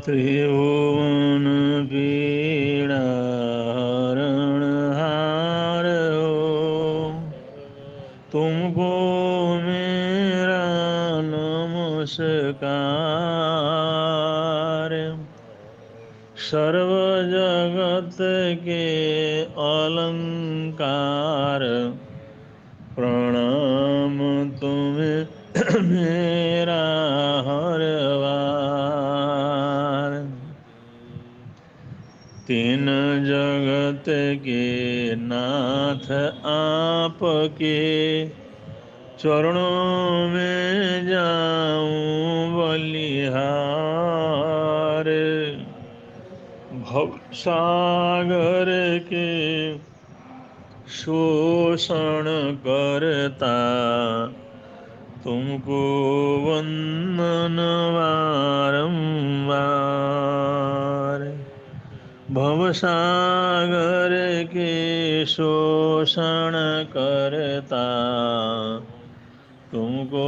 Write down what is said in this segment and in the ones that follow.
त्रिभुवन पीड़ा हरणहार हो, तुमको मेरा नमस्कार। सर्व जगत के अलंकार, प्रणाम तुम्हें मेरा हर बार। तीन जगत के नाथ आपके, चरणों में जाऊं बलिहार। भव सागर के शोषण करता, तुमको वंदन बारंबार। भवसागर के शोषण करता, तुमको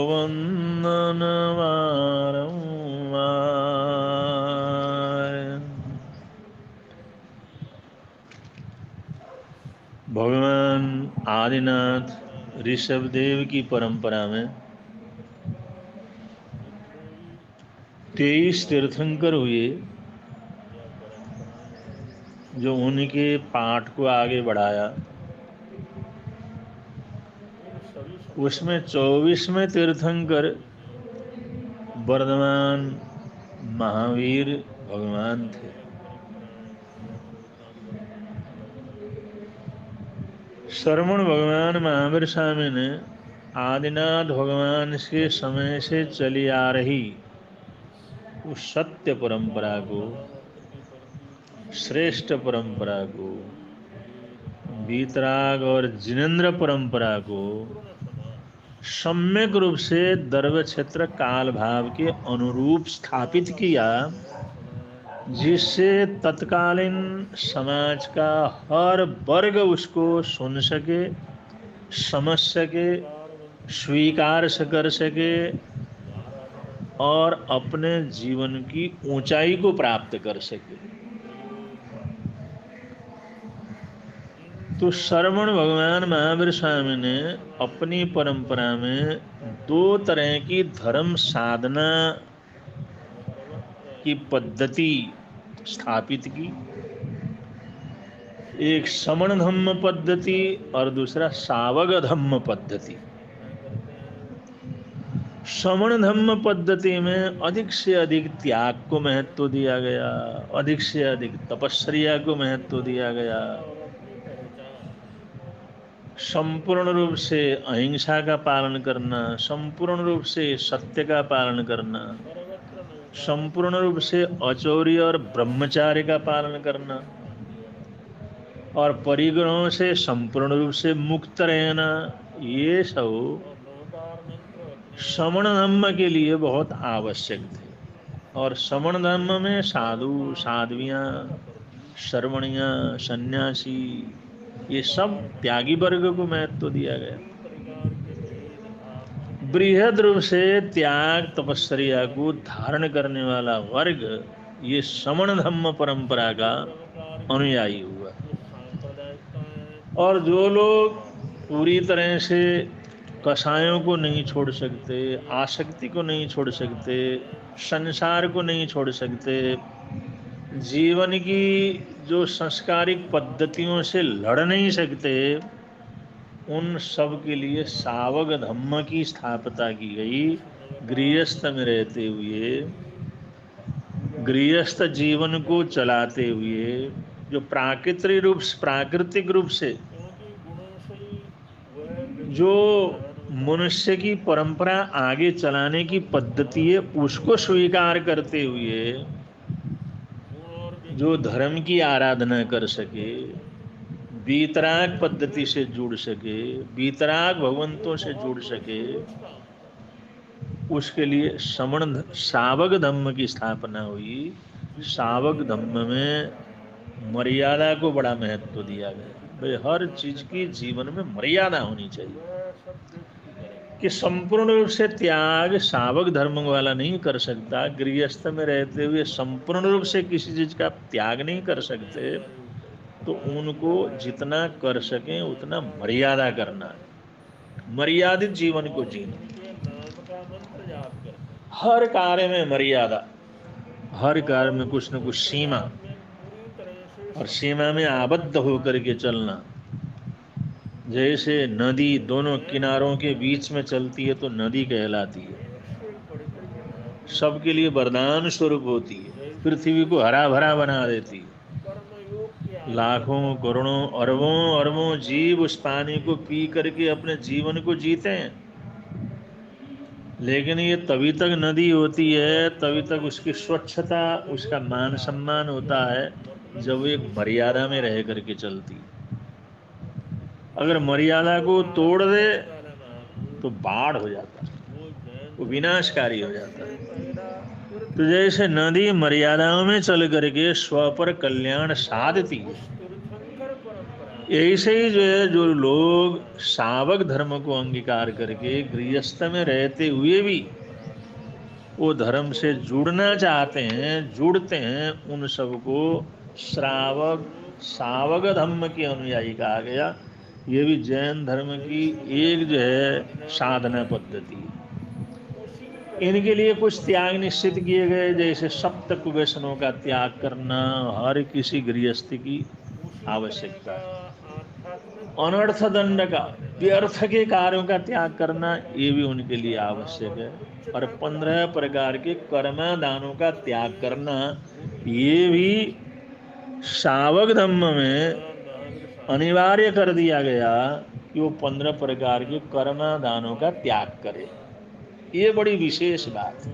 वंदन बारंबार। भगवान आदिनाथ ऋषभदेव की परंपरा में 23 तीर्थंकर हुए, जो उनके पाठ को आगे बढ़ाया। उसमें 24वें तीर्थंकर वर्धमान महावीर भगवान थे। श्रवण भगवान महावीर स्वामी ने आदिनाथ भगवान के समय से चली आ रही उस सत्य परंपरा को, श्रेष्ठ परंपरा को, वीतराग और जिनेन्द्र परंपरा को सम्यक रूप से दर्व क्षेत्र काल भाव के अनुरूप स्थापित किया, जिससे तत्कालीन समाज का हर वर्ग उसको सुन सके, समझ सके, स्वीकार कर सके और अपने जीवन की ऊंचाई को प्राप्त कर सके। तो श्रवण भगवान महावीर स्वामी ने अपनी परंपरा में 2 तरह की धर्म साधना की पद्धति स्थापित की। एक श्रवण धम्म पद्धति और दूसरा सावग धम्म पद्धति। श्रवण धम्म पद्धति में अधिक से अधिक त्याग को महत्व दिया गया, अधिक से अधिक तपस्या को महत्व दिया गया, संपूर्ण रूप से अहिंसा का पालन करना, संपूर्ण रूप से सत्य का पालन करना, संपूर्ण रूप से अचौर्य और ब्रह्मचार्य का पालन करना और परिग्रहों से संपूर्ण रूप से मुक्त रहना, ये सब श्रवण धम्म के लिए बहुत आवश्यक थे। और श्रवण धम्म में साधु, साध्वियाँ, श्रवणियाँ, सन्यासी, ये सब त्यागी वर्ग को महत्व दिया गया। बृहद रूप से त्याग तपस्या को धारण करने वाला वर्ग ये श्रवण धम्म परंपरा का अनुयायी हुआ। और जो लोग पूरी तरह से कसायों को नहीं छोड़ सकते, आसक्ति को नहीं छोड़ सकते, संसार को नहीं छोड़ सकते, जीवन की जो संस्कारिक पद्धतियों से लड़ नहीं सकते, उन सब के लिए सावग धम्म की स्थापना की गई। गृहस्थ में रहते हुए, गृहस्थ जीवन को चलाते हुए, जो प्राकृतिक रूप से जो मनुष्य की परंपरा आगे चलाने की पद्धति है, उसको स्वीकार करते हुए जो धर्म की आराधना कर सके, वीतराग पद्धति से जुड़ सके, वीतराग भगवंतों से जुड़ सके, उसके लिए सावग धम्म की स्थापना हुई। सावग धम्म में मर्यादा को बड़ा महत्व दिया गया। भाई हर चीज की जीवन में मर्यादा होनी चाहिए। कि संपूर्ण रूप से त्याग सावक धर्म वाला नहीं कर सकता। गृहस्थ में रहते हुए संपूर्ण रूप से किसी चीज का त्याग नहीं कर सकते, तो उनको जितना कर सके उतना मर्यादा करना, मर्यादित जीवन को जीना, हर कार्य में मर्यादा, हर कार्य में कुछ न कुछ सीमा, और सीमा में आबद्ध होकर के चलना। जैसे नदी दोनों किनारों के बीच में चलती है तो नदी कहलाती है, सबके लिए वरदान स्वरूप होती है, पृथ्वी को हरा भरा बना देती है। लाखों करोड़ों अरबों अरबों जीव उस पानी को पी करके अपने जीवन को जीते हैं, लेकिन ये तभी तक नदी होती है, तभी तक उसकी स्वच्छता, उसका मान सम्मान होता है जब वो एक मर्यादा में रह करके चलती है। अगर मर्यादा को तोड़ दे तो बाढ़ हो जाता है, वो विनाशकारी हो जाता है। तो जैसे नदी मर्यादाओं में चल करके स्व पर कल्याण साधती है, ऐसे ही जो है, जो लोग सावक धर्म को अंगीकार करके गृहस्थ में रहते हुए भी वो धर्म से जुड़ना चाहते हैं, जुड़ते हैं, उन सबको श्रावक सावक धर्म के अनुयायी कहा गया। ये भी जैन धर्म की एक जो है साधना पद्धति है। इनके लिए कुछ त्याग निश्चित किए गए, जैसे सप्त कुव्यसनों का त्याग करना हर किसी गृहस्थ की आवश्यकता है। अनर्थ दंड का, व्यर्थ के कार्यों का त्याग करना, ये भी उनके लिए आवश्यक है। और 15 प्रकार के कर्मादानों का त्याग करना, ये भी सावक धर्म में अनिवार्य कर दिया गया कि वो 15 प्रकार के कर्मादानों का त्याग करे। ये बड़ी विशेष बात है।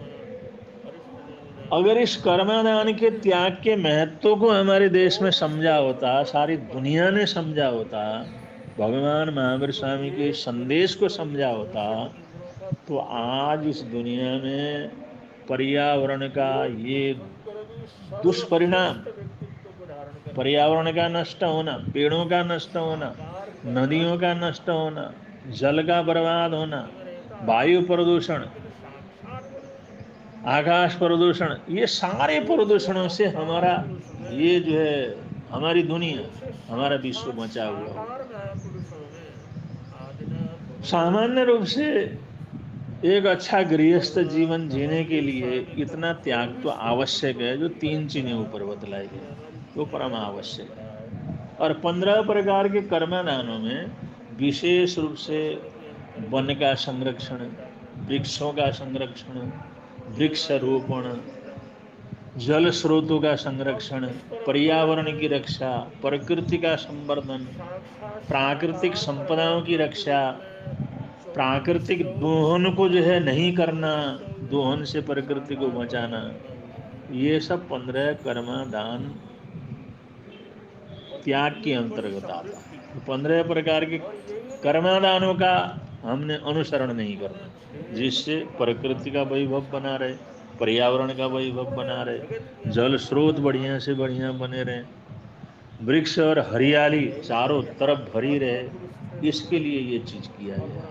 अगर इस कर्मादान के त्याग के महत्व को हमारे देश में समझा होता, सारी दुनिया ने समझा होता, भगवान महावीर स्वामी के संदेश को समझा होता, तो आज इस दुनिया में पर्यावरण का ये दुष्परिणाम, पर्यावरण का नष्ट होना, पेड़ों का नष्ट होना, नदियों का नष्ट होना, जल का बर्बाद होना, वायु प्रदूषण, आकाश प्रदूषण, ये सारे प्रदूषणों से हमारा ये जो है, हमारी दुनिया, हमारा विश्व बचा हुआ। सामान्य रूप से एक अच्छा गृहस्थ जीवन जीने के लिए इतना त्याग तो आवश्यक है, जो 3 चीजें ऊपर बतलाई गई, वो परम आवश्यक है। और 15 प्रकार के कर्मदानों में विशेष रूप से वन का संरक्षण, वृक्षों का संरक्षण, वृक्षारोपण, जल स्रोतों का संरक्षण, पर्यावरण की रक्षा, प्रकृति का संवर्धन, प्राकृतिक संपदाओं की रक्षा, प्राकृतिक दोहन को जो है नहीं करना, दोहन से प्रकृति को बचाना, ये सब 15 कर्मदान त्याग के अंतर्गत आता है। 15 प्रकार के कर्मदानों का हमने अनुसरण नहीं करना, जिससे प्रकृति का वैभव बना रहे, पर्यावरण का वैभव बना रहे, जल स्रोत बढ़िया से बढ़िया बने रहे, वृक्ष और हरियाली चारों तरफ भरी रहे, इसके लिए ये चीज किया गया।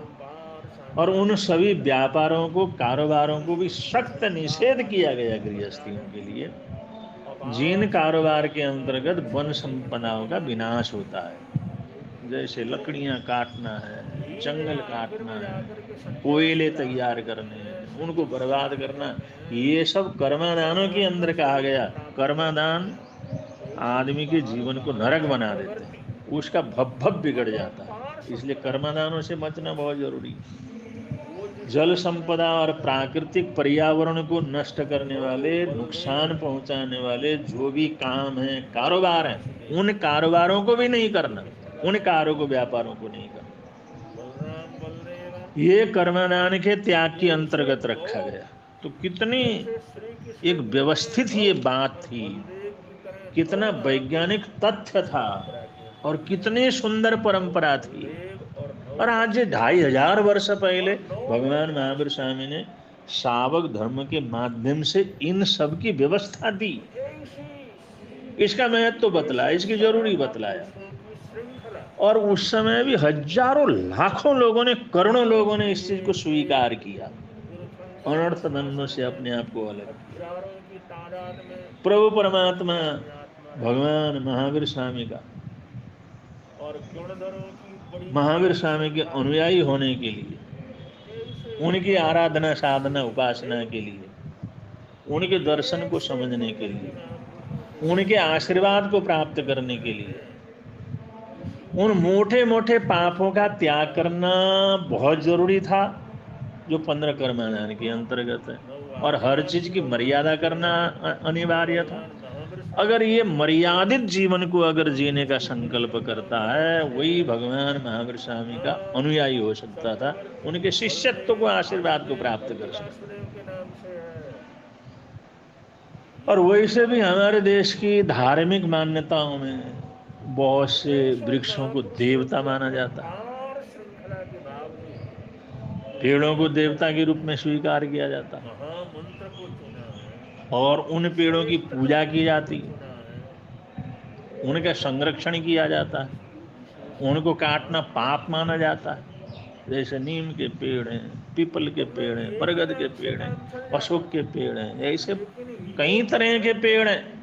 और उन सभी व्यापारों को, कारोबारों को भी सख्त निषेध किया गया गृहस्थियों के लिए, जिन कारोबार के अंतर्गत वन संपदाओं का विनाश होता है। जैसे लकड़ियां काटना है, जंगल काटना है, कोयले तैयार करने हैं, उनको बर्बाद करना, ये सब कर्मदानों के अंदर कहा गया। कर्मदान आदमी के जीवन को नरक बना देते हैं, उसका भव बिगड़ जाता है, इसलिए कर्मदानों से बचना बहुत जरूरी है। जल संपदा और प्राकृतिक पर्यावरण को नष्ट करने वाले, नुकसान पहुंचाने वाले जो भी काम हैं, कारोबार हैं, उन कारोबारों को भी नहीं करना, उन कार्यों को, व्यापारों को नहीं करना, ये कर्मदान के त्याग के अंतर्गत रखा गया। तो कितनी एक व्यवस्थित ये बात थी, कितना वैज्ञानिक तथ्य था, और कितनी सुंदर परंपरा थी। और आज 2500 वर्ष पहले भगवान महावीर स्वामी ने सावक धर्म के माध्यम से इन सब की व्यवस्था दी, इसका महत्व तो बतलाया, इसकी जरूरी बतलाया। और उस समय भी हजारों लाखों लोगों ने, करोड़ों लोगों ने इस चीज को स्वीकार किया, अनर्थ धंधों से अपने आप को अलग किया। प्रभु परमात्मा भगवान महावीर स्वामी का, महावीर स्वामी के अनुयायी होने के लिए, उनकी आराधना साधना उपासना के लिए, उनके दर्शन को समझने के लिए, उनके आशीर्वाद को प्राप्त करने के लिए उन मोटे मोटे पापों का त्याग करना बहुत जरूरी था, जो 15 कर्माधान के अंतर्गत है, और हर चीज की मर्यादा करना अनिवार्य था। अगर ये मर्यादित जीवन को अगर जीने का संकल्प करता है, वही भगवान महावीर स्वामी का अनुयायी हो सकता था, उनके शिष्यत्व को, आशीर्वाद को प्राप्त कर सकता। और वैसे भी हमारे देश की धार्मिक मान्यताओं में बहुत से वृक्षों को देवता माना जाता है, पेड़ों को देवता के रूप में स्वीकार किया जाता है, और उन पेड़ों की पूजा की जाती है, उनका संरक्षण किया जाता है, उनको काटना पाप माना जाता है। जैसे नीम के पेड़ हैं, पीपल के पेड़ हैं, बरगद के पेड़ हैं, अशोक के पेड़ हैं, ऐसे कई तरह के पेड़ हैं।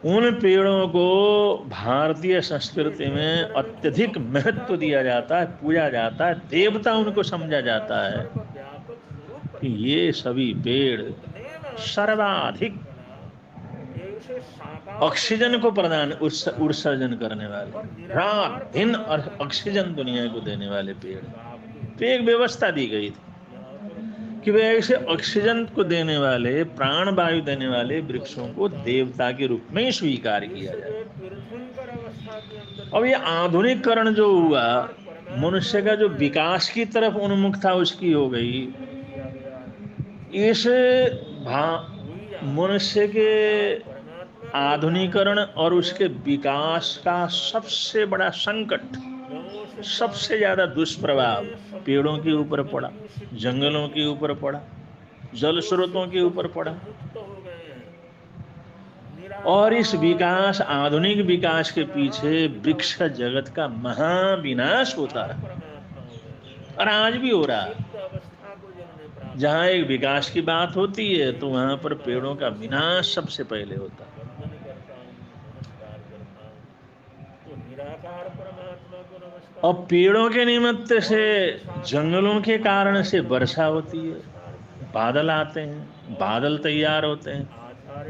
उन पेड़ों को भारतीय संस्कृति में अत्यधिक महत्व दिया जाता है, पूजा जाता है, देवता उनको समझा जाता है कि ये सभी पेड़ सर्वाधिक ऑक्सीजन को प्रदान उत्सर्जन करने वाले, रात दिन और ऑक्सीजन दुनिया को देने वाले पेड़। तो एक व्यवस्था दी गई थी कि वे ऐसे ऑक्सीजन को देने वाले, प्राण वायु देने वाले वृक्षों को देवता के रूप में स्वीकार किया जाए। अब ये आधुनिकरण जो हुआ, मनुष्य का जो विकास की तरफ उन्मुख था उसकी हो गई। इस मनुष्य के आधुनिकरण और उसके विकास का सबसे बड़ा संकट, सबसे ज्यादा दुष्प्रभाव पेड़ों के ऊपर पड़ा, जंगलों के ऊपर पड़ा, जल स्रोतों के ऊपर पड़ा। और इस विकास, आधुनिक विकास के पीछे वृक्ष जगत का महाविनाश होता है, और आज भी हो रहा है। जहां एक विकास की बात होती है तो वहां पर पेड़ों का विनाश सबसे पहले होता है। और पेड़ों के निमित्त से, जंगलों के कारण से वर्षा होती है, बादल आते हैं, बादल तैयार होते हैं,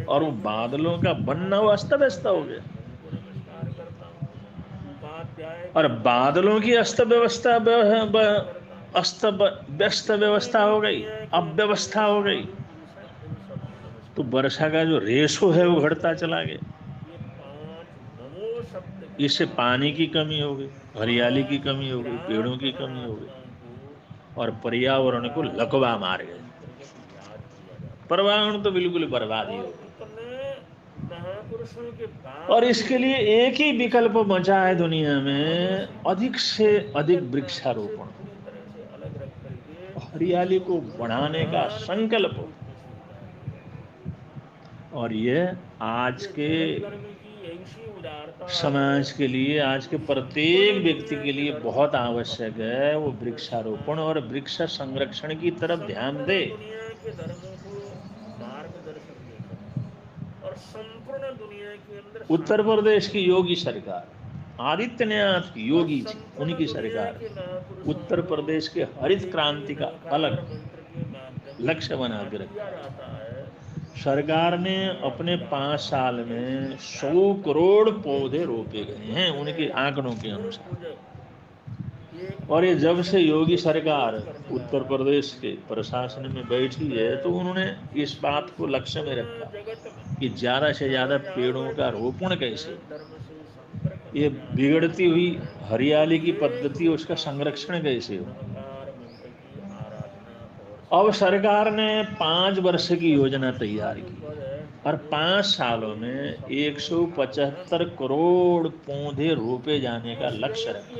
और वो बादलों का बनना वो अस्त व्यस्त हो गया। और बादलों की अस्त व्यस्त व्यवस्था हो गई, अव्यवस्था हो गई, तो वर्षा का जो रेशो है वो घटता चला गया। इससे पानी की कमी हो गई, हरियाली की कमी हो गई, पेड़ों की कमी हो गई, और पर्यावरण को लकवा मार गए। पर्यावरण तो बिल्कुल बर्बाद ही हो गई। और इसके लिए एक ही विकल्प बचा है दुनिया में, अधिक से अधिक वृक्षारोपण, हरियाली को बढ़ाने का संकल्प। और ये आज के समाज के लिए, आज के प्रत्येक व्यक्ति के लिए बहुत आवश्यक है, वो वृक्षारोपण और वृक्ष संरक्षण की तरफ ध्यान दे। उत्तर प्रदेश की योगी सरकार, आदित्यनाथ की योगी जी, उनकी सरकार उत्तर प्रदेश के हरित क्रांति का अलग लक्ष्य बना के रखा। सरकार ने अपने 5 साल में 100 करोड़ पौधे रोपे गए हैं उनके आंकड़ों के अनुसार। और ये जब से योगी सरकार उत्तर प्रदेश के प्रशासन में बैठी है, तो उन्होंने इस बात को लक्ष्य में रखा कि ज्यादा से ज्यादा पेड़ों का रोपण कैसे, ये बिगड़ती हुई हरियाली की पद्धति, उसका संरक्षण कैसे हो। अब सरकार ने 5 वर्ष की योजना तैयार की, और 5 सालों में 175 करोड़ पौधे रोपे जाने का लक्ष्य रखा,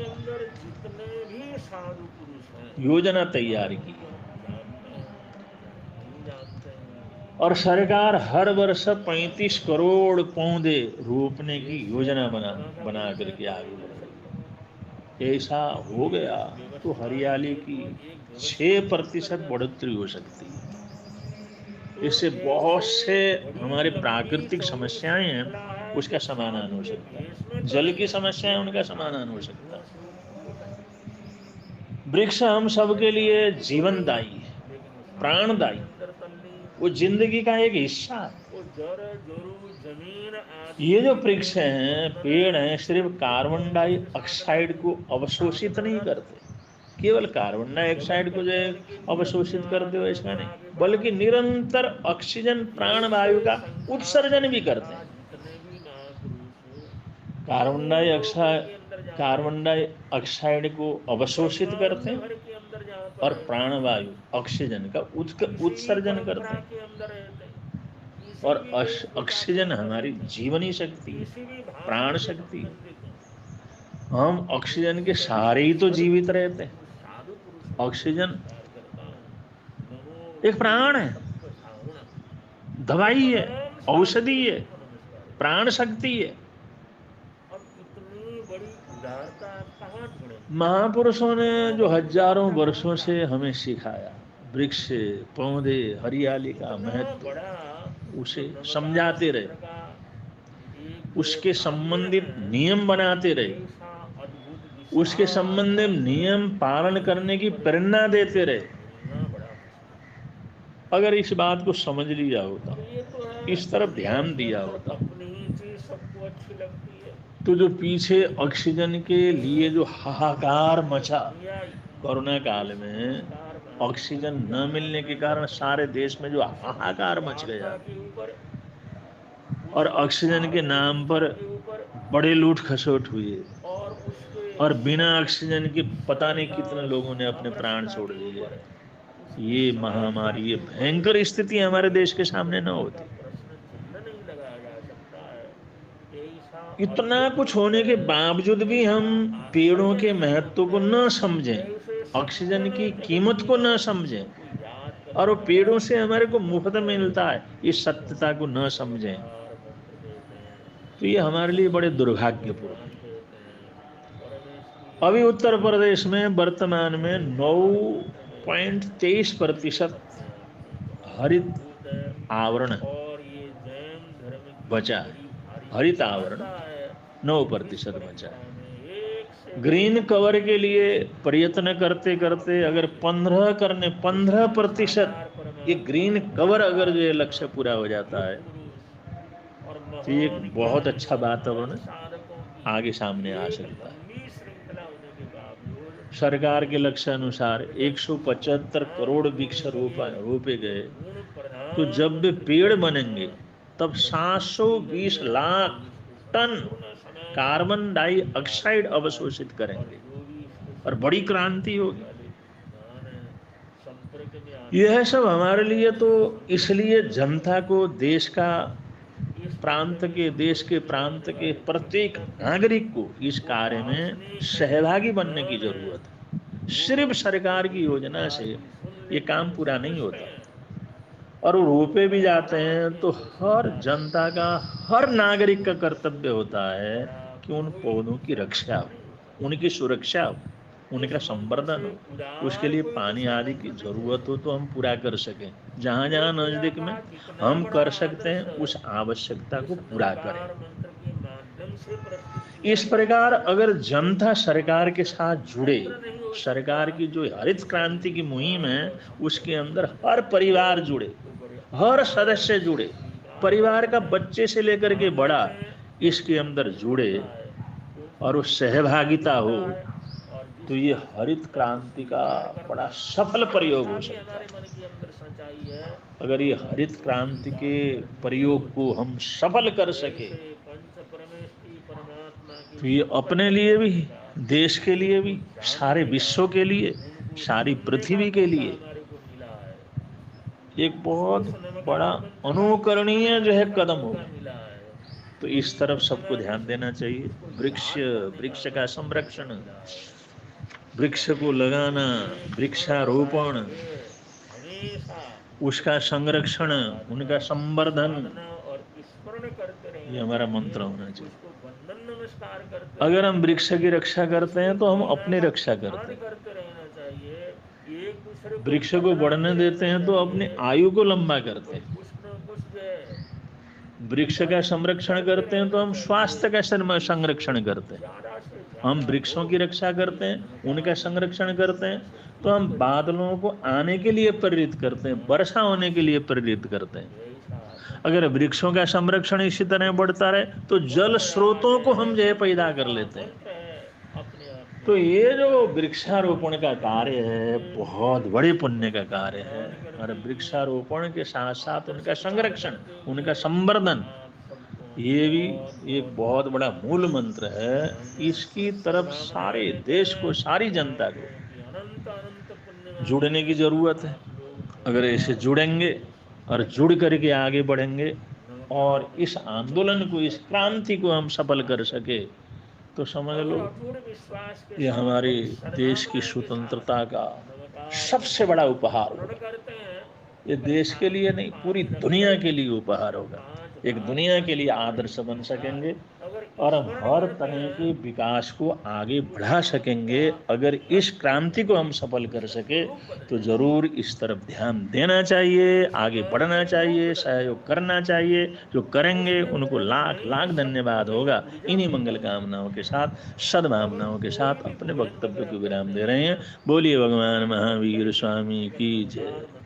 योजना तैयार की। और सरकार हर वर्ष 35 करोड़ पौधे रोपने की योजना बना करके आगे बढ़ रही है। ऐसा हो गया तो हरियाली की 6% बढ़ोतरी हो सकती है। इससे बहुत से हमारे प्राकृतिक समस्याएं हैं उसका समाधान हो सकता है, जल की समस्या है उनका समाधान हो सकता है। वृक्ष हम सबके लिए जीवनदायी है, प्राणदायी, वो जिंदगी का एक हिस्सा है। ये जो वृक्ष हैं, पेड़ हैं, सिर्फ कार्बन डाइऑक्साइड को अवशोषित नहीं करते, केवल कार्बन डाइऑक्साइड को जो है अवशोषित करते हो ऐसा नहीं, बल्कि निरंतर ऑक्सीजन प्राणवायु का उत्सर्जन भी करते हैं। कार्बन डाइऑक्साइड को अवशोषित करते हैं और प्राणवायु ऑक्सीजन का उत्सर्जन करते हैं। और ऑक्सीजन हमारी जीवनी शक्ति है, प्राण शक्ति है। हम ऑक्सीजन के सहारे ही तो जीवित रहते हैं। ऑक्सीजन एक प्राण है, दवाई है, औषधि है, प्राण शक्ति है। महापुरुषों ने जो हजारों वर्षों से हमें सिखाया, वृक्ष, पौधे, हरियाली का महत्व, उसे समझाते रहे, उसके संबंधित नियम बनाते रहे, उसके संबंधित नियम पालन करने की प्रेरणा देते रहे। अगर इस बात को समझ लिया होता, इस तरफ ध्यान दिया होता, तो जो पीछे ऑक्सीजन के लिए जो हाहाकार मचा कोरोना काल में, ऑक्सीजन न मिलने के कारण सारे देश में जो हाहाकार मच गया, और ऑक्सीजन के नाम पर बड़े लूट खसोट हुए, और बिना ऑक्सीजन के पता नहीं कितने लोगों ने अपने प्राण छोड़ दिए। ये महामारी, ये भयंकर स्थिति हमारे देश के सामने न होती। इतना कुछ होने के बावजूद भी हम पेड़ों के महत्व को न समझें, ऑक्सीजन की कीमत को न समझें, और वो पेड़ों से हमारे को मुफ्त मिलता है, इस सत्यता को न समझें, तो ये हमारे लिए बड़े दुर्भाग्यपूर्ण है। अभी उत्तर प्रदेश में वर्तमान में 9.23% हरित आवरण बचा है। हरित आवरण 9% बचा है। ग्रीन कवर के लिए प्रयत्न करते करते अगर 15% ये ग्रीन कवर अगर जो ये लक्ष्य पूरा हो जाता है, तो ये एक बहुत अच्छा वातावरण आगे सामने आ सकता है। सरकार के लक्ष्य अनुसार 175 करोड़ वृक्ष रोपे गए, तो जब वे पेड़ बनेंगे तब 720 लाख टन कार्बन डाइऑक्साइड अवशोषित करेंगे और बड़ी क्रांति होगी। यह सब हमारे लिए तो इसलिए जनता को, देश के प्रांत के प्रत्येक नागरिक को इस कार्य में सहभागी बनने की जरूरत है। सिर्फ सरकार की योजना से ये काम पूरा नहीं होता, और रोपे भी जाते हैं तो हर जनता का, हर नागरिक का कर्तव्य होता है कि उन पौधों की रक्षा हो, उनकी सुरक्षा हो, उनका संवर्धन हो। उसके लिए पानी आदि की जरूरत हो तो हम पूरा कर सकें। जहां जहां नजदीक में हम कर सकते हैं उस आवश्यकता को पूरा करें। इस प्रकार अगर जनता सरकार के साथ जुड़े, सरकार की जो हरित क्रांति की मुहिम है उसके अंदर हर परिवार जुड़े, हर सदस्य जुड़े, परिवार का बच्चे से लेकर के बड़ा इसके अंदर जुड़े और वो सहभागिता हो, तो ये हरित क्रांति का बड़ा सफल प्रयोग हो सकता है। अगर ये हरित क्रांति के प्रयोग को हम सफल कर सके तो ये अपने लिए भी, देश के लिए भी, सारे विश्व के लिए, सारी पृथ्वी के लिए एक बहुत बड़ा अनुकरणीय जो है कदम होगा। तो इस तरफ सबको ध्यान देना चाहिए। वृक्ष का संरक्षण, वृक्ष को लगाना, वृक्षारोपण, उसका संरक्षण, उनका संवर्धन, ये हमारा मंत्र होना चाहिए। नमस्कार करते अगर हैं, हम वृक्ष की रक्षा करते हैं तो हम अपनी रक्षा करते दान हैं। करते रहना चाहिए, एक दूसरे को वृक्ष को बढ़ने बतलाते देते रहना हैं तो अपनी चाहिए, आयु को लंबा तो करते हैं। कुछ न कुछ जो है वृक्ष का संरक्षण करते करते हैं तो रहना हम चाहिए, स्वास्थ्य का जिससे संरक्षण करते हैं। ज्यादा से हम ज्यादा वृक्षों की लोग रक्षा करते इस हैं, उनका संसार में संरक्षण करते हैं, ऐसे तो हम जीवित बादलों को आने के लिए प्रेरित करते हैं, वर्षा होने के लिए प्रेरित करते हैं। यही साहब। अगर वृक्षों का संरक्षण इसी तरह बढ़ता रहे तो जल महाराज स्रोतों को हम जो है सब पैदा तो कर लेते हैं। मंत्र है अपने अपने तो ये जो में। वृक्षारोपण का कार्य है बहुत बड़े पुण्य का कार्य है। ग्रहण कर और लीजिए, वृक्षारोपण के साथ साथ आदर उनका सत्कार संरक्षण, करते उनका हुए संवर्धन, आप सबको ये भी बहुत एक बहुत बहुत बड़ा मूल बहुत मंत्र है। इसकी तरफ सद्भावनाएं सारे देते देश को, हैं सारी जनता को कि अनंत अनंत पुण्यवान जुड़ने की हैं जरूरत है। आप लोग, अगर ऐसे धन्यवाद जुड़ेंगे और जुड़ करके आगे बढ़ेंगे और नमस्कार। इस आंदोलन को, इस क्रांति को हम सफल कर सके तो समझ अगर लो अटूट विश्वास के ये साथ हमारे बड़ी देश की सद्भावना के साथ स्वतंत्रता का नमस्कार सबसे बड़ा उपहार स्मरण होगा। करते हैं, ये देश के लिए नहीं, पूरी दुनिया के लिए उपहार होगा। 105 एक बार दुनिया के लिए नमस्कार आदर्श बन होगा। सकेंगे अगर और हम स्मरण हर करते तरह हैं के विकास को आगे तो बढ़ा शांति सकेंगे। का अगर इस रस बन क्रांति को हम जाएगा, सफल कर उसका सके स्वरूप बदल तो जाएगा, जरूर इस तरफ ध्यान देना चाहिए, आगे उसका बढ़ना रूप चाहिए, बदल सहयोग जाएगा। करना चाहिए। जो करेंगे उसके उनको अंदर एक लाख नई लाख शक्ति, धन्यवाद नई होगा। ऊर्जा इन्हीं पैदा मंगल होगी। कामनाओं के साथ, अगर सद्भावनाओं के कोई साथ भी अपने भोजन वक्तव्य वगैरह को विराम करते दे रहे हैं। हैं बोलिए तो भगवान अपने महावीर शरीर स्वामी के की नमस्कार जय।